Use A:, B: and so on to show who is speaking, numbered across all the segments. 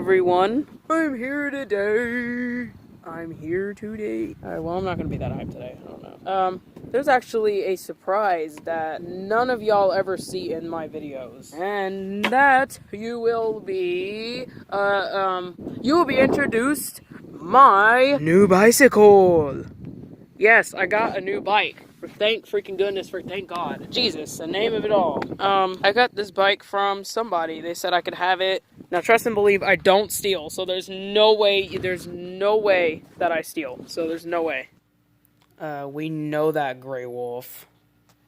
A: everyone. I'm here today. Alright, well, I'm not gonna be that hyped today. I don't know. There's actually a surprise that none of y'all ever see in my videos. And that you will be introduced my new bicycle. Yes, I got a new bike. Thank freaking goodness, thank God. Jesus, the name of it all. I got this bike from somebody. They said I could have it. Now, trust and believe, I don't steal. So there's no way that I steal. So there's no way. We know that, Grey Wolf.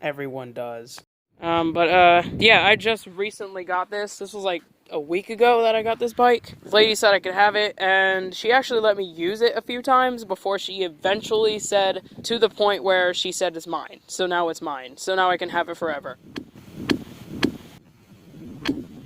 A: Everyone does. Yeah, I just recently got this. This was like a week ago that I got this bike. The lady said I could have it, and she actually let me use it a few times before she eventually said, to the point where she said it's mine. So now it's mine. So now I can have it forever.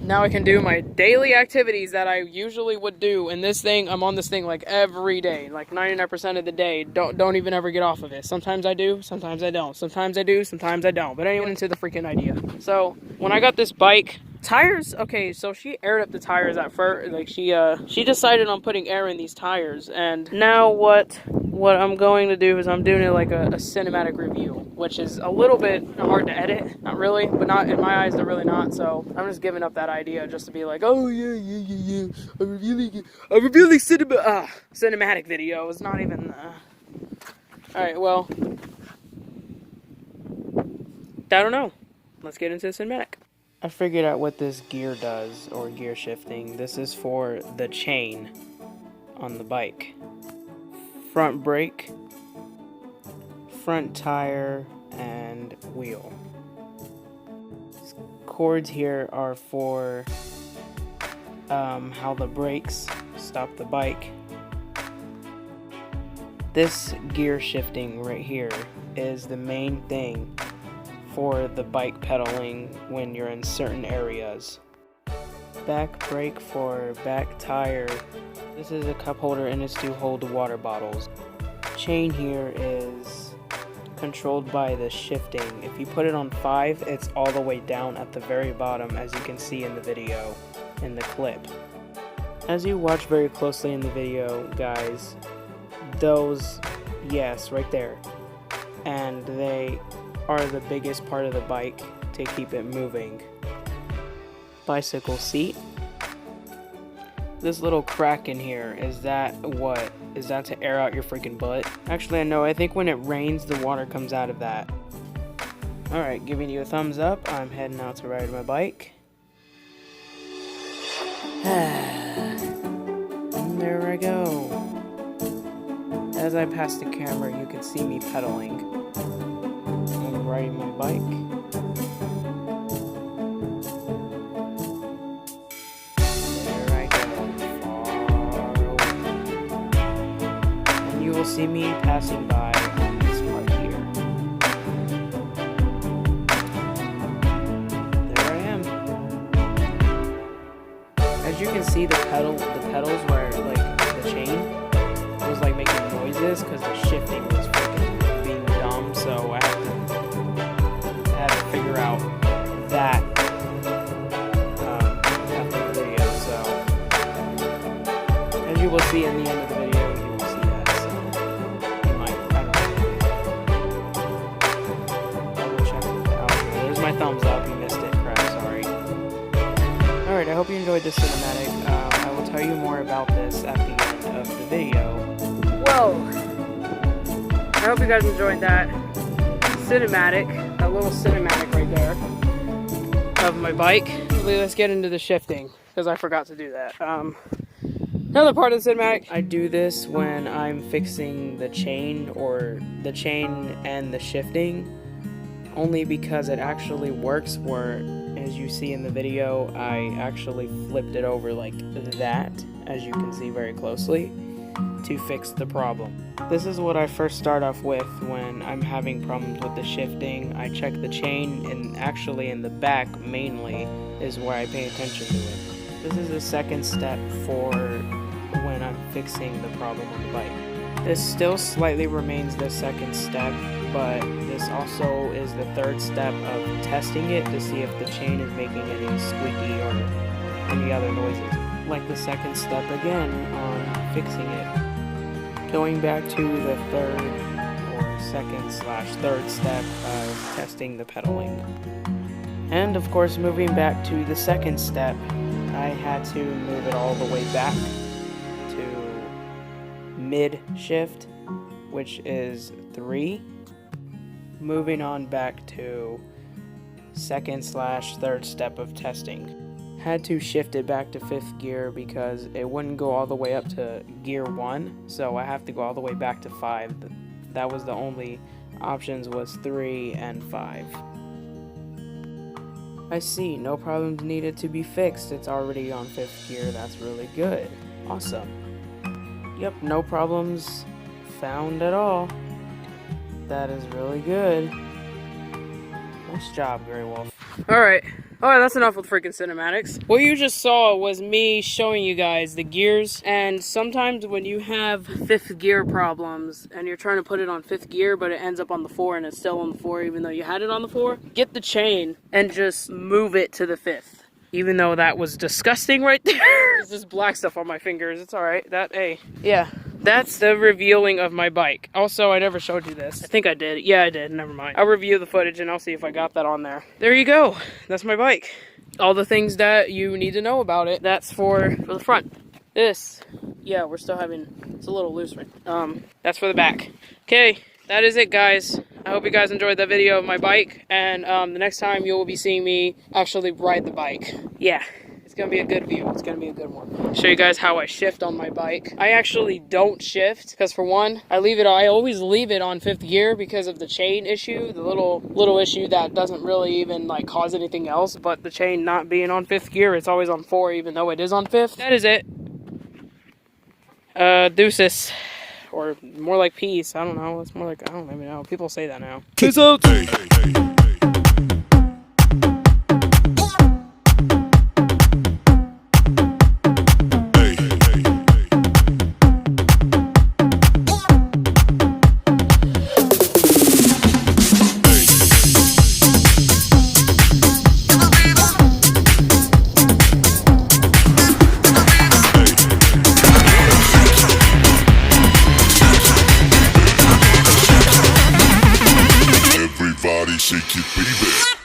A: Now I can do my daily activities that I usually would do in this thing. I'm on this thing like every day, like 99% of the day. Don't even ever get off of it. Sometimes I do, sometimes I don't. Sometimes I do, sometimes I don't. But anyway, into the freaking idea. So when I got this bike, tires, okay, so she aired up the tires at first. Like she decided on putting air in these tires, and now what I'm going to do is I'm doing it like a cinematic review, which is a little bit hard to edit. Not really, but not in my eyes, they're really not. So I'm just giving up that idea just to be like, oh yeah. I'm revealing cinematic video. It's not even. All right, well, I don't know. Let's get into the cinematic. I figured out what this gear does, or gear shifting. This is for the chain on the bike. Front brake, front tire, and wheel. These cords here are for how the brakes stop the bike. This gear shifting right here is the main thing for the bike pedaling when you're in certain areas. Back brake for back tire. This is a cup holder, and it's to hold water bottles. Chain here is controlled by the shifting. If you put it on 5, it's all the way down at the very bottom, as you can see in the video, in the clip. As you watch very closely in the video, guys, those, yes, right there, and they are the biggest part of the bike to keep it moving. Bicycle seat. This little crack in here, is that what? Is that to air out your freaking butt? Actually, no, I think when it rains, the water comes out of that. Alright, giving you a thumbs up. I'm heading out to ride my bike. And there I go. As I pass the camera, you can see me pedaling. I'm riding my bike. You will see me passing by this part here. There I am. As you can see, the pedals where like the chain was like making noises because the shifting was freaking being dumb. So I had to figure out that after the video. So as you will see in the end of the video. My thumbs up, you missed it, crap, sorry. Alright, I hope you enjoyed this cinematic. I will tell you more about this at the end of the video. Whoa! I hope you guys enjoyed that cinematic, that little cinematic right there of my bike. Let's get into the shifting, because I forgot to do that. Another part of the cinematic, I do this when I'm fixing the chain, or the chain and the shifting. Only because it actually works, where, as you see in the video, I actually flipped it over like that, as you can see very closely, to fix the problem. This is what I first start off with when I'm having problems with the shifting. I check the chain, and actually in the back mainly is where I pay attention to it. This is the second step for when I'm fixing the problem on the bike. This still slightly remains the second step, but this also is the third step of testing it to see if the chain is making any squeaky or any other noises. like the second step again on fixing it. Going back to the second/third step of testing the pedaling. And of course, moving back to the second step, I had to move it all the way back to mid shift, which is 3. Moving on back to second/third step of testing. Had to shift it back to 5th gear because it wouldn't go all the way up to gear 1, so I have to go all the way back to 5. That was the only options, was 3 and 5. I see, no problems needed to be fixed. It's already on 5th gear. That's really good. Awesome. Yep, no problems found at all. That is really good. Nice job, Grey Wolf. Alright, that's enough with freaking cinematics. What you just saw was me showing you guys the gears, and sometimes when you have 5th gear problems and you're trying to put it on 5th gear but it ends up on the 4 and it's still on the 4 even though you had it on the 4, get the chain and just move it to the 5th. Even though that was disgusting right there. There's this black stuff on my fingers. It's alright. Yeah. That's the revealing of my bike. Also, I never showed you this. I think I did. Yeah, I did. Never mind. I'll review the footage and I'll see if I got that on there. There you go. That's my bike. All the things that you need to know about it. That's for the front. This. Yeah, we're still having... It's a little loose right. That's for the back. Okay. That is it, guys. I hope you guys enjoyed that video of my bike, and the next time you will be seeing me actually ride the bike. Yeah, it's gonna be a good view. It's gonna be a good one. Show you guys how I shift on my bike. I actually don't shift because, for one, I always leave it on 5th gear because of the chain issue, the little issue that doesn't really even like cause anything else, but the chain not being on 5th gear, it's always on 4 even though it is on 5th. That is it. Deuces. Or more like peace. I don't know. It's more like, I don't even know. People say that now. Peace out!
B: Everybody shake your baby.